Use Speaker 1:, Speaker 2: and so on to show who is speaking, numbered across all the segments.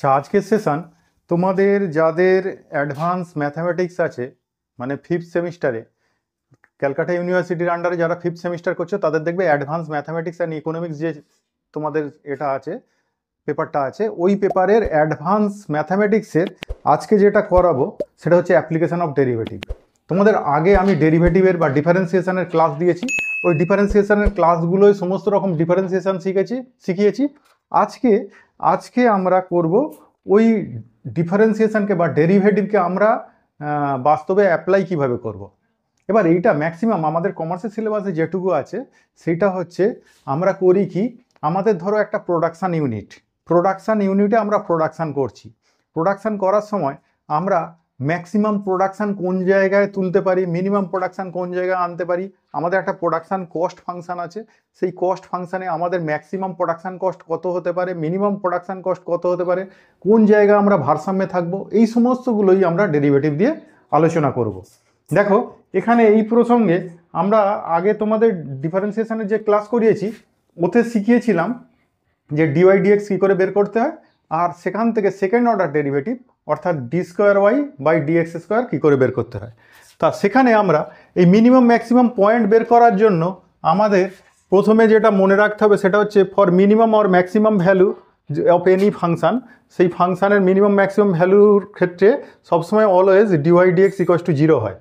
Speaker 1: আচ্ছা, আজকের সেশন তোমাদের যাদের অ্যাডভান্স ম্যাথামেটিক্স আছে, মানে ফিফথ সেমিস্টারে ক্যালকাটা ইউনিভার্সিটির আন্ডারে যারা ফিফথ সেমিস্টার করছো তাদের দেখবে অ্যাডভান্স ম্যাথামেটিক্স অ্যান্ড ইকোনমিক্স যে তোমাদের এটা আছে, পেপারটা আছে, ওই পেপারের অ্যাডভান্স ম্যাথামেটিক্সের আজকে যেটা করাবো সেটা হচ্ছে অ্যাপ্লিকেশন অফ ডেরিভেটিভ। তোমাদের আগে আমি ডেরিভেটিভের বা ডিফারেন্সিয়েশনের ক্লাস দিয়েছি, ওই ডিফারেন্সিয়েশনের ক্লাসগুলোই সমস্ত রকম ডিফারেন্সিয়েশন শিখিয়েছি। আজকে আমরা করব ওই ডিফারেন্সিয়েশনকে বা ডেরিভেটিভকে আমরা বাস্তবে অ্যাপ্লাই কিভাবে করব। এবার এইটা ম্যাক্সিমাম আমাদের কমার্সের সিলেবাসে যেটুকু আছে সেটা হচ্ছে আমরা করি কি, আমাদের ধরো একটা প্রোডাকশান ইউনিটে আমরা প্রোডাকশান করছি। প্রোডাকশান করার সময় আমরা ম্যাক্সিমাম প্রোডাকশান কোন জায়গায় তুলতে পারি, মিনিমাম প্রোডাকশান কোন জায়গায় আনতে পারি, আমাদের একটা প্রোডাকশান কস্ট ফাংশন আছে। সেই কস্ট ফাংশানে আমাদের ম্যাক্সিমাম প্রোডাকশান কস্ট কত হতে পারে, মিনিমাম প্রোডাকশান কস্ট কত হতে পারে, কোন জায়গায় আমরা ভারসাম্যে থাকবো, এই সমস্তগুলোই আমরা ডেরিভেটিভ দিয়ে আলোচনা করব। দেখো এখানে এই প্রসঙ্গে আমরা আগে তোমাদের ডিফারেন্সিয়েশনের যে ক্লাস করিয়েছি ওতে শিখিয়েছিলাম যে ডিওয়াই ডিএক্স কী করে বের করতে হয়, আর সেখান থেকে সেকেন্ড অর্ডার ডেরিভেটিভ অর্থাৎ d square y by dx square কী করে বের করতে হয়। তা সেখানে আমরা এই মিনিমাম ম্যাক্সিমাম পয়েন্ট বের করার জন্য আমাদের প্রথমে যেটা মনে রাখতে হবে সেটা হচ্ছে for minimum or maximum value of any function, সেই ফাংশানের মিনিমাম ম্যাক্সিমাম ভ্যালুর ক্ষেত্রে সবসময় always dy dx equals to 0 হয়।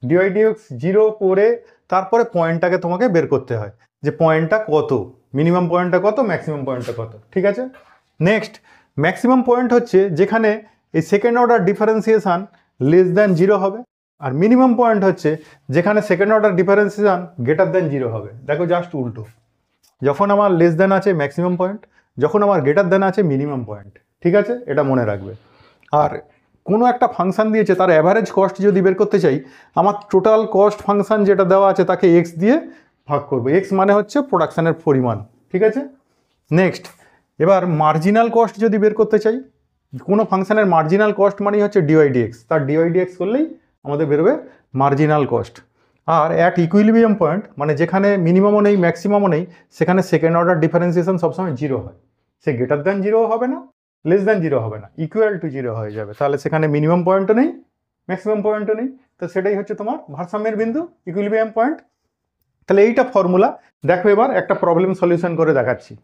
Speaker 1: ডিওয়াই ডিএক্স 0 করে তারপরে পয়েন্টটাকে তোমাকে বের করতে হয় যে পয়েন্টটা কত, মিনিমাম পয়েন্টটা কত, ম্যাক্সিমাম পয়েন্টটা কত। ঠিক আছে, নেক্সট ম্যাক্সিমাম পয়েন্ট হচ্ছে যেখানে এই second order differentiation less than 0 হবে, আর মিনিমাম পয়েন্ট হচ্ছে যেখানে second order differentiation greater than 0 হবে। দেখো জাস্ট উল্টো, যখন আমার লেস দ্যান আছে ম্যাক্সিমাম পয়েন্ট, যখন আমার গ্রেটার দ্যান আছে মিনিমাম পয়েন্ট। ঠিক আছে, এটা মনে রাখবে। আর কোনো একটা ফাংশান দিয়েছে, তার অ্যাভারেজ কস্ট যদি বের করতে চাই, আমার টোটাল কস্ট ফাংশান যেটা দেওয়া আছে তাকে এক্স দিয়ে ভাগ করবো। এক্স মানে হচ্ছে প্রোডাকশানের পরিমাণ। ঠিক আছে, নেক্সট এবার মার্জিনাল কস্ট যদি বের করতে চাই, কোনো ফাংশানের মার্জিনাল কস্ট মানেই হচ্ছে ডিওয়াই ডিএক্স, তার ডিওয়াই ডিএক্স করলেই আমাদের বেরোবে মার্জিনাল কস্ট। আর অ্যাট ইকুইলিব্রিয়াম পয়েন্ট মানে যেখানে মিনিমামও নেই ম্যাক্সিমামও নেই, সেখানে সেকেন্ড অর্ডার ডিফারেন্সিয়েশন সবসময় 0 হয়। সে গ্রেটার দ্যান 0 হবে না, লেস দ্যান 0 হবে না, ইকুয়াল টু 0 হয়ে যাবে। তাহলে সেখানে মিনিমাম পয়েন্টও নেই, ম্যাক্সিমাম পয়েন্টও নেই, তো সেটাই হচ্ছে তোমার ভারসাম্যের বিন্দু, ইকুইলিব্রিয়াম পয়েন্ট। তাহলে এইটা ফর্মুলা। দেখো এবার একটা প্রবলেম সলিউশন করে দেখাচ্ছি।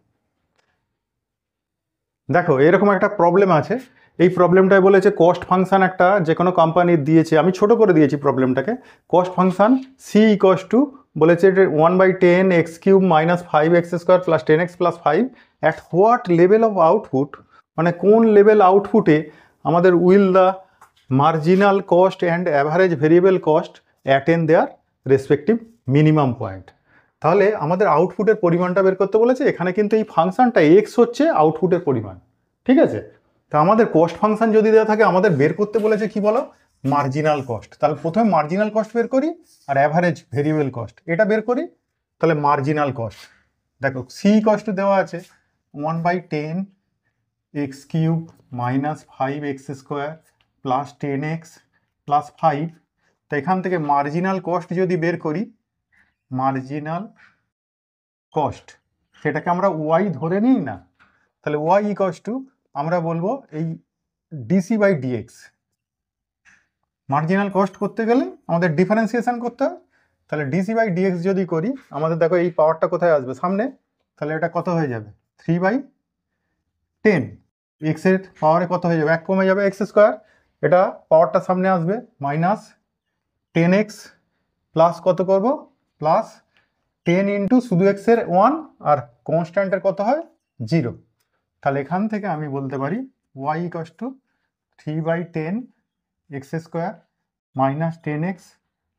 Speaker 1: দেখো এরকম একটা প্রবলেম আছে, এই প্রবলেমটায় বলেছে কস্ট ফাংশন একটা যে কোনো কোম্পানির দিয়েছে, আমি ছোট করে দিয়েছি প্রবলেমটাকে। Cost function c equals to বলেছে 1/10 x cube minus 5x square plus 10x plus 5 at what level of output, মানে কোন লেভেল আউটপুটে আমাদের will the marginal cost and average variable cost attain their respective minimum point. তাহলে আমাদের আউটপুটের পরিমাণটা বের করতে বলেছে। এখানে কিন্তু এই ফাংশনটা এক্স হচ্ছে আউটপুটের পরিমাণ। ঠিক আছে, তা আমাদের কস্ট ফাংশন যদি দেওয়া থাকে আমাদের বের করতে বলেছে কি বলো, মার্জিনাল কস্ট। তাহলে প্রথমে মার্জিনাল কস্ট বের করি আর অ্যাভারেজ ভেরিয়েবল কস্ট এটা বের করি। তাহলে মার্জিনাল কস্ট দেখো সি কস্ট দেওয়া আছে 1/10 x cube minus 5x square plus 10x plus 5। তো এখান থেকে মার্জিনাল কস্ট যদি বের করি, মার্জিনাল কস্ট সেটাকে আমরা ওয়াই ধরে নিই না, তাহলে ওয়াই ইকুয়ালস টু আমরা বলবো এই dc by dx. Marginal cost করতে গেলে আমাদের ডিফারেন্সিয়েশন করতে হয়, তাহলে ডিসি বাই ডিএক্স যদি করি আমাদের দেখো এই পাওয়ারটা কোথায় আসবে সামনে, তাহলে এটা কত হয়ে যাবে 3/10। এক্সের পাওয়ারে কত হয়ে যাবে, 1 কমে যাবে এক্স স্কোয়ার, এটা পাওয়ারটা সামনে আসবে মাইনাস 10x প্লাস কত করব, প্লাস 10 ইন্টু শুধু এক্সের 1 আর কনস্ট্যান্টের কত হয় 0। তাহলে এখান থেকে আমি বলতে পারি y equals to 3/10 x square minus 10x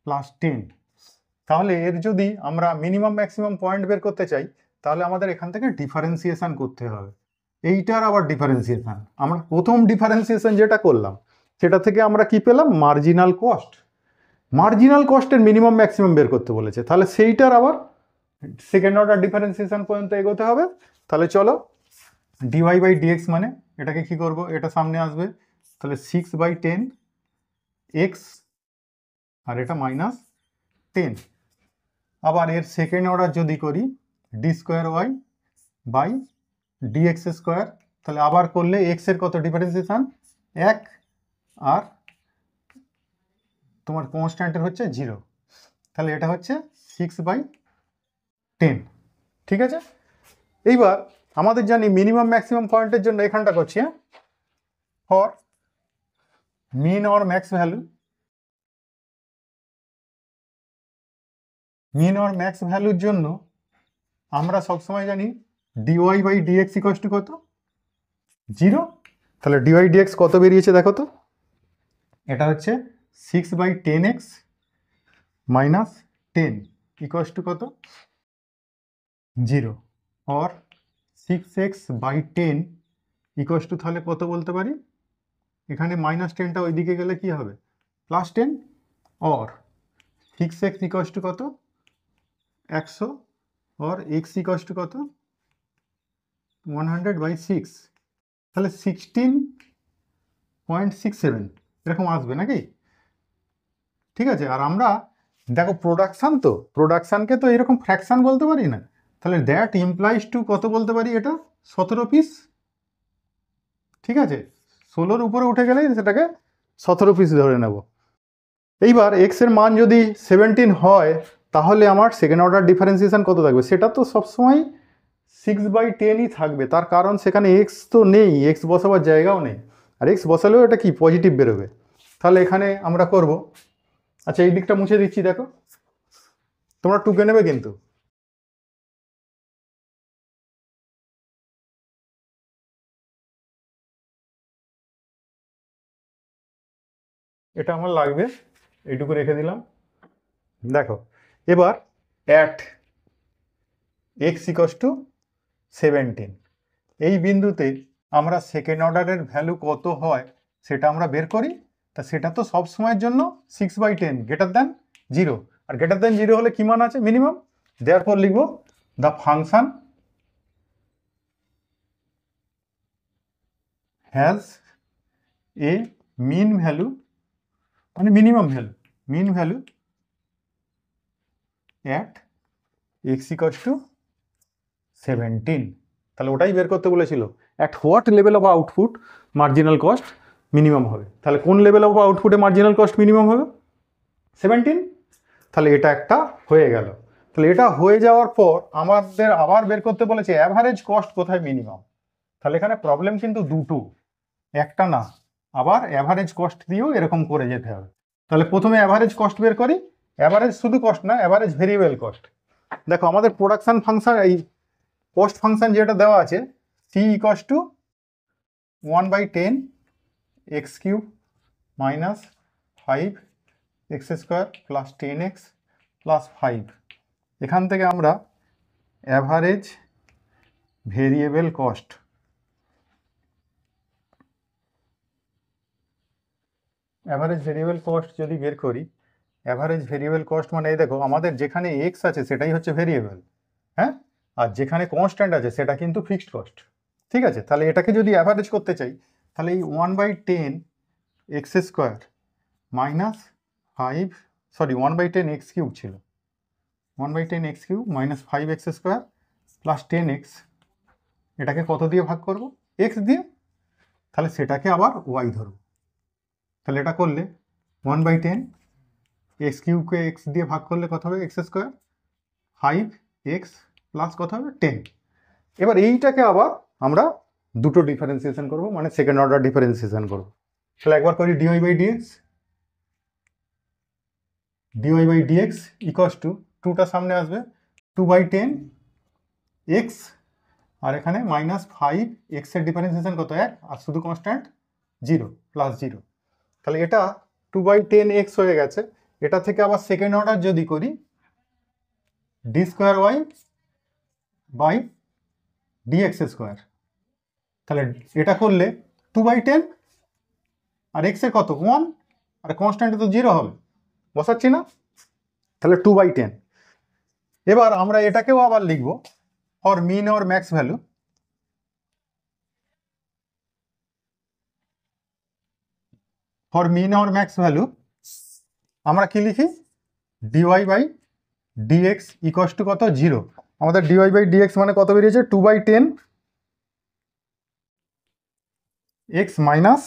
Speaker 1: plus 10। তাহলে এর যদি আমরা মিনিমাম ম্যাক্সিমাম পয়েন্ট বের করতে চাই তাহলে আমাদের এখান থেকে ডিফারেন্সিয়েশন করতে হবে। এইটার আবার ডিফারেন্সিয়েশন, আমরা প্রথম ডিফারেন্সিয়েশন যেটা করলাম সেটা থেকে আমরা কি পেলাম, মার্জিনাল কস্ট। মার্জিনাল কস্টের মিনিমাম ম্যাক্সিমাম বের করতে বলেছে, তাহলে সেইটার আবার সেকেন্ড অর্ডার ডিফারেন্সিয়েশন পর্যন্ত এগোতে হবে। তাহলে চলো ডিওয়াই বাই ডিএক্স মানে এটাকে কি করব, এটা সামনে আসবে, তাহলে 6/10 এক্স আর এটা মাইনাস 10। আবার এর সেকেন্ড অর্ডার যদি করি d square y by dx square তাহলে আবার করলে এক্স এর কত ডিফারেন্সিয়েশন 1, আর তোমার কনস্ট্যান্টের হচ্ছে 0, তাহলে এটা হচ্ছে 6/10। ঠিক আছে, এইবার আমাদের জানি মিনিমাম ম্যাক্সিমাম পয়েন্টের জন্য এখানটা করছি, হ্যাঁ, for min or max value, min or max ভ্যালুর জন্য আমরা সবসময় জানি dy/dx ইকুয়ালস টু কত 0। তাহলে dy/dx কত বেরিয়েছে দেখো তো, এটা হচ্ছে 6/10x মাইনাস 10 ইকুয়ালস টু কত 0, অর 6x/10 ইকুয়ালস টু তাহলে কত বলতে পারি, এখানে -10টা ওইদিকে গেলে কি হবে +10, অর 6x ইকুয়ালস টু কত 100, অর x ইকুয়ালস টু কত 100/6, তাহলে 16.67 এরকম আসবে নাকি। ঠিক আছে, আর আমরা দেখো প্রোডাকশান, তো প্রোডাকশানকে তো এরকম ফ্র্যাকশান বলতে পারি না, তাহলে দ্যাট ইমপ্লাইজ টু কত বলতে পারি, এটা 17 পিস। ঠিক আছে, 16-র উপরে উঠে গেলেই সেটাকে 17 পিস ধরে নেব। এইবার এক্স এর মান যদি 17 হয় তাহলে আমার সেকেন্ড অর্ডার ডিফারেন্সিয়েশন কত থাকবে, সেটা তো সবসময় 6/10ই থাকবে, তার কারণ সেখানে এক্স তো নেই, এক্স বসাবার জায়গাও নেই, আর এক্স বসালেও এটা কি পজিটিভ বেরোবে। তাহলে এখানে আমরা করব, আচ্ছা এই দিকটা মুছে দিচ্ছি, দেখো তোমরা টুকে নেবে কিন্তু। এটা আমার লাগবে, এইটুকু রেখে দিলাম। দেখো এবার অ্যাট এক্স ইকুয়ালস টু 17, এই বিন্দুতে আমরা সেকেন্ড অর্ডারের ভ্যালু কত হয় সেটা আমরা বের করি। তা সেটা তো সব সময়ের জন্য 6/10 গ্রেটার দ্যান 0, আর গ্রেটার দ্যান 0 হলে কি মান আছে মিনিমাম, দেয়ারফর লিখব the function has a min value, মানে minimum value, min value at x equals to 17। তাহলে ওটাই বের করতে বলেছিল, at what level of output marginal cost minimum হবে। তাহলে কোন লেভেল অফ আউটপুটে মার্জিনাল কস্ট মিনিমাম হবে 17। তাহলে এটা একটা হয়ে গেল। তাহলে এটা হয়ে যাওয়ার পর আমাদের আবার বের করতে বলেছে অ্যাভারেজ কস্ট কোথায় মিনিমাম। তাহলে এখানে প্রবলেম কিন্তু দুটো, একটা না, আবার অ্যাভারেজ কস্ট দিয়েও এরকম করে যেতে হবে। তাহলে প্রথমে অ্যাভারেজ কস্ট বের করি, অ্যাভারেজ শুধু কস্ট না, অ্যাভারেজ ভেরিয়েবল কস্ট। দেখো আমাদের প্রোডাকশন ফাংশন, এই কস্ট ফাংশন যেটা দেওয়া আছে C equals to 1/10 x cube minus 5x² plus 10x plus 5, এখান থেকে আমরা average variable cost, average variable cost যদি বের করি, অ্যাভারেজ ভেরিয়েবল কস্ট মানে এই দেখো আমাদের যেখানে এক্স আছে সেটাই হচ্ছে ভেরিয়েবল, হ্যাঁ, আর যেখানে কনস্ট্যান্ট আছে সেটা কিন্তু ফিক্সড কস্ট। ঠিক আছে, তাহলে এটাকে যদি অ্যাভারেজ করতে চাই তাহলে এই 1/10 x² মাইনাস 1/10 x কিউব ছিল, 1/10 x cube minus 5x² plus 10x, এটাকে কত দিয়ে ভাগ করব x দিয়ে, তাহলে সেটাকে আবার y ধরব। তাহলে এটা করলে 1/10 x কিউবকে x দিয়ে ভাগ করলে কত হবে x², 5x প্লাস কত হবে 10। এবার এইটাকে আবার আমরা দুটো ডিফারেন্সিয়েশন করব, মানে সেকেন্ড অর্ডার ডিফারেন্সিয়েশন করব। তাহলে একবার করি dy/dx, dy/dx ইকুয়ালস টু 2টা সামনে আসবে 2/10 x, আর এখানে মাইনাস 5x এর ডিফারেন্সিয়েশন কত 1, আর শুধু কনস্ট্যান্ট 0 প্লাস 0। তাহলে এটা 2/10x হয়ে গেছে। এটা থেকে আবার সেকেন্ড অর্ডার যদি করি d²y/dx², তাহলে এটা করলে 2/10 আর x এর কত 1, আর কনস্ট্যান্টে তো 0 হবে, বসাচ্ছি না, তাহলে 2/10। এবার আমরা এটাকেও আবার লিখব for min or max value, for min or max value আমরা কি লিখি dy/dx ইকুয়ালস টু কত 0। আমাদের dy/dx মানে কত বেরিয়েছে 2/10 এক্স মাইনাস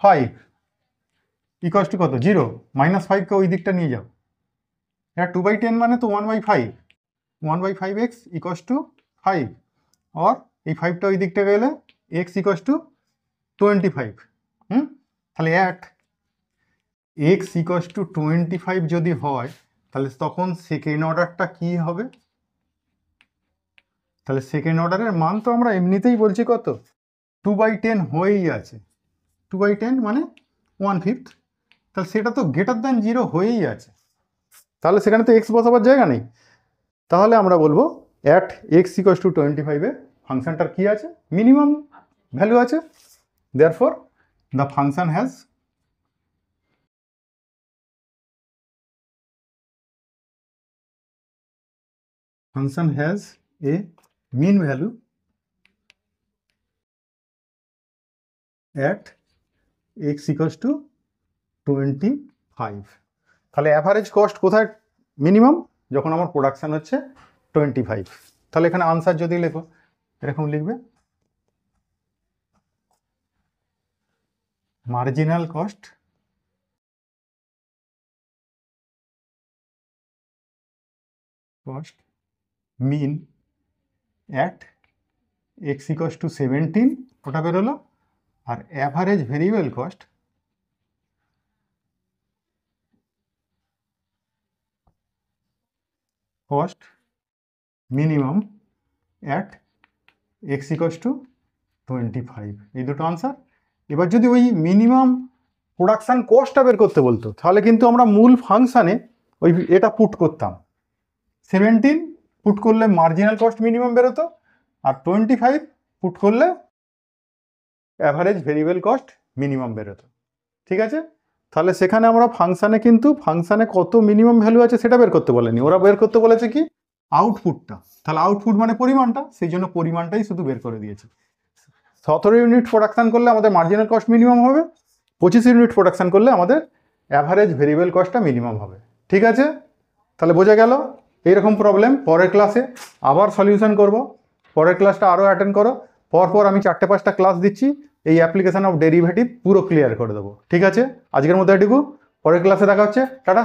Speaker 1: 5 ইকুয়ালস টু কত 0, -5কে ওই দিকটা নিয়ে যাও, এটা 2/10 মানে তো 1/5, 1/5x ইকুয়ালস টু 5, और এই 5টা ওই দিকটা গেলে x ইকুয়ালস টু 25। তাহলে অ্যাট x ইকুয়ালস টু 25 যদি হয় তাহলে তখন সেকেন্ড অর্ডারটা কি হবে? তাহলে সেকেন্ড অর্ডারের মান তো আমরা এমনিতেই বলছি কত 2/10 হয়েই আছে, 2/10 মানে 1/5, তাহলে সেটা তো গ্রেটার দ্যান 0 হয়েই আছে, তাহলে সেখানে তো এক্স বসাবার জায়গা নেই। তাহলে আমরা বলবো অ্যাট এক্স ইকুয়ালস টু 25-এ ফাংশনটার কি আছে? মিনিমাম ভ্যালু আছে। Therefore the function has a min value at x equals to 25। তাহলে অ্যাভারেজ কস্ট কোথায় মিনিমাম? যখন আমার প্রোডাকশান হচ্ছে 25। তাহলে এখানে আনসার যদি লেখো এরকম লিখবে, marginal cost min at x equals to 17, ওটা বেরোলো, আর average variable cost minimum at x equals to 25, এই দুটো আনসার। এবার যদি ওই মিনিমাম প্রোডাকশান কস্টটা বের করতে বলতো তাহলে কিন্তু আমরা মূল ফাংশানে ওই এটা পুট করতাম, 17 পুট করলে মার্জিনাল কস্ট মিনিমাম বেরোতো, আর 25 পুট করলে অ্যাভারেজ ভেরিয়েবল কস্ট মিনিমাম বেরোতো। ঠিক আছে, তাহলে সেখানে আমরা ফাংশানে কিন্তু ফাংশানে কত মিনিমাম ভ্যালু আছে সেটা বের করতে বলেনি, ওরা বের করতে বলেছে কি আউটপুটটা। তাহলে আউটপুট মানে পরিমাণটা, সেই জন্য পরিমাণটাই শুধু বের করে দিয়েছে। 17 ইউনিট প্রোডাকশান করলে আমাদের মার্জিনাল কস্ট মিনিমাম হবে, 25 ইউনিট প্রোডাকশান করলে আমাদের অ্যাভারেজ ভেরিয়েবল কস্টটা মিনিমাম হবে। ঠিক আছে, তাহলে বোঝা গেল। এইরকম প্রবলেম পরের ক্লাসে আবার সলিউশন করব, পরের ক্লাসটা আরও অ্যাটেন্ড করো, পরপর আমি 4-5টা ক্লাস দিচ্ছি, এই অ্যাপ্লিকেশন অফ ডেরিভেটিভ পুরো ক্লিয়ার করে দেবো। ঠিক আছে, আজকের মতো এটুকু, পরের ক্লাসে দেখা হচ্ছে, টাটা।